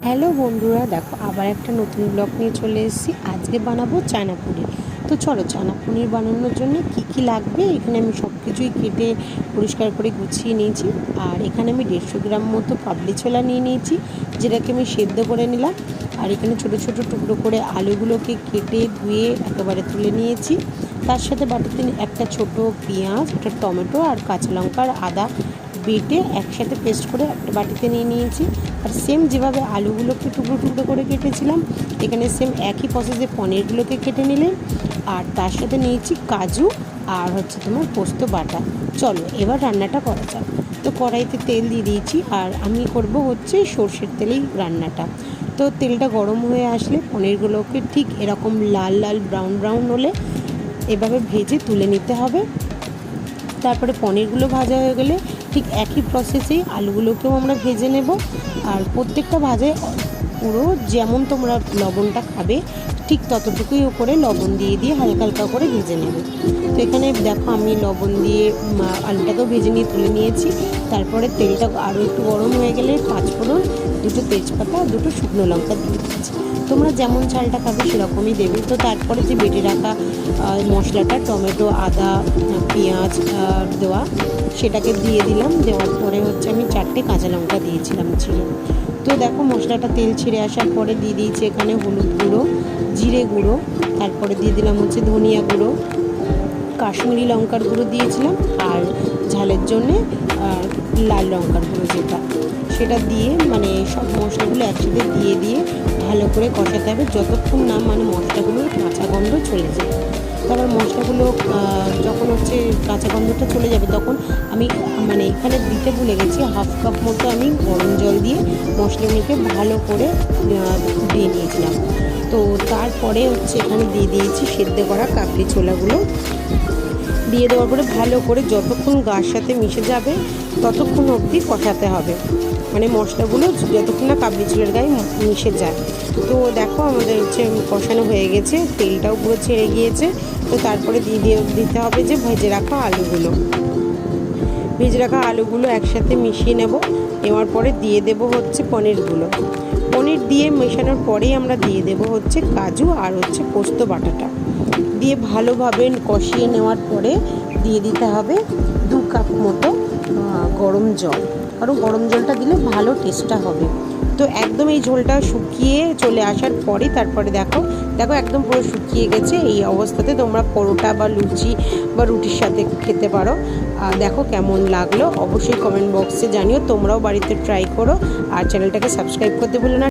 Hello বন্ধুরা, দেখো আবার একটা নতুন ব্লগ নিয়ে চলে এসেছি। আজকে বানাবো চানা পনির। তো চলো, চানা পনির বানানোর জন্য কি কি লাগবে এখানে আমি সব কিছুই কেটে পরিষ্কার করে গুছিয়ে নিয়েছি। আর এখানে আমি 150 গ্রাম মতো কাবলি ছোলা নিয়ে নিয়েছি, যেটাকে আমি সেদ্ধ করে নিলাম। আর এখানে ছোট ছোট টুকরো করে আলুগুলোকে কেটে ধুয়ে একেবারে তুলে নিয়েছি। তার সাথে বাটিতে একটা ছোট পেঁয়াজ, একটা টমেটো আর কাঁচা লঙ্কা আর আদা বেটে একসাথে পেস্ট করে একটা বাটিতে নিয়ে নিয়েছি। আর সেম যেভাবে আলুগুলোকে টুকরো টুকরো করে কেটেছিলাম, এখানে সেম একই প্রসেসে পনিরগুলোকে কেটে নিলেন। আর তার সাথে নিয়েছি কাজু আর তোমার পোস্ত বাটা। চলো এবার রান্নাটা করা যাক। তো কড়াইতে তেল দিয়ে দিয়েছি, আর আমি করব সর্ষের তেলেই রান্নাটা। তো তেলটা গরম হয়ে আসলে পনিরগুলোকে ঠিক এরকম লাল লাল ব্রাউন ব্রাউন হলে এভাবে ভেজে তুলে নিতে হবে। তারপরে পনিরগুলো ভাজা হয়ে গেলে ঠিক একই প্রসেসেই আলুগুলোকেও আমরা ভেজে নেব। আর প্রত্যেকটা ভাজায় পুরো যেমন তোমরা লবণটা খাবে ঠিক ততটুকুই করে লবণ দিয়ে দিয়ে হালকা হালকা করে ভেজে নেবে। তো এখানে দেখো আমি লবণ দিয়ে আলুটাকেও ভেজে নিয়ে তুলে নিয়েছি। তারপরে তেলটা আরও একটু গরম হয়ে গেলে 5 ফোড়ন, 2টো তেজপাতা আর 2টো শুকনো লঙ্কা দিয়ে দিচ্ছি। তোমরা যেমন চালটা খাবে সেরকমই দেবে। তো তারপরে যে বেটে রাখা মশলাটা, টমেটো, আদা, পেঁয়াজ দেওয়া, সেটাকে দিয়ে দিলাম। দেওয়ার পরে আমি 4টে কাঁচা লঙ্কা দিয়েছিলাম ছিঁড়ে। তো দেখো মশলাটা তেল ছেড়ে আসার পরে দিয়ে দিয়েছি এখানে হলুদ গুঁড়ো, জিরে গুঁড়ো, তারপরে দিয়ে দিলাম ধনিয়া গুঁড়ো, কাশ্মীরি লঙ্কার গুঁড়ো দিয়েছিলাম, আর ঝালের জন্যে লাল লঙ্কার গুঁড়ো সেটা দিয়ে সব মশলাগুলো একসাথে দিয়ে দিয়ে ভালো করে কষাতে হবে যতক্ষণ না মশলাগুলোর কাঁচা গন্ধ চলে যায়। তারপর মশলাগুলো যখন কাঁচা গন্ধটা চলে যাবে, তখন আমি এখানে দিতে ভুলে গেছি, 1/2 কাপ মতো আমি গরম জল দিয়ে মশলাগুলোকে ভালো করে দিয়ে নিয়েছিলাম। তো তারপরে এখানে দিয়ে দিয়েছি সেদ্ধ করা কাবলি ছোলাগুলো। দিয়ে দেওয়ার পরে ভালো করে যতক্ষণ গার সাথে মিশে যাবে ততক্ষণ অবধি কষাতে হবে, মশলাগুলো যতক্ষণ না কাবলি ছোলার গায়ে মিশে যায়। তো দেখো আমাদের কষানো হয়ে গেছে, তেলটাও পুরো ছেড়ে গিয়েছে। তো তারপরে দিতে হবে ভেজে রাখা আলুগুলো একসাথে মিশিয়ে নেওয়ার পরে দিয়ে দেবো পনির দিয়ে মেশানোর পরেই আমরা দিয়ে দেবো কাজু আর পোস্ত বাটাটা দিয়ে ভালোভাবে কষিয়ে নেওয়ার পরে দিয়ে দিতে হবে 2 কাপ মতো গরম জল, কারণ গরম জলটা দিলে ভালো টেস্টটা হবে। তো একদম এই ঝোলটা শুকিয়ে চলে আসার পরে তারপরে দেখো একদম পুরো শুকিয়ে গেছে। এই অবস্থাতে তোমরা পরোটা বা লুচি বা রুটির সাথে খেতে পারো। দেখো কেমন লাগলো অবশ্যই কমেন্ট বক্সে জানিও। তোমরাও বাড়িতে ট্রাই করো, আর চ্যানেলটাকে সাবস্ক্রাইব করতে ভুলো না।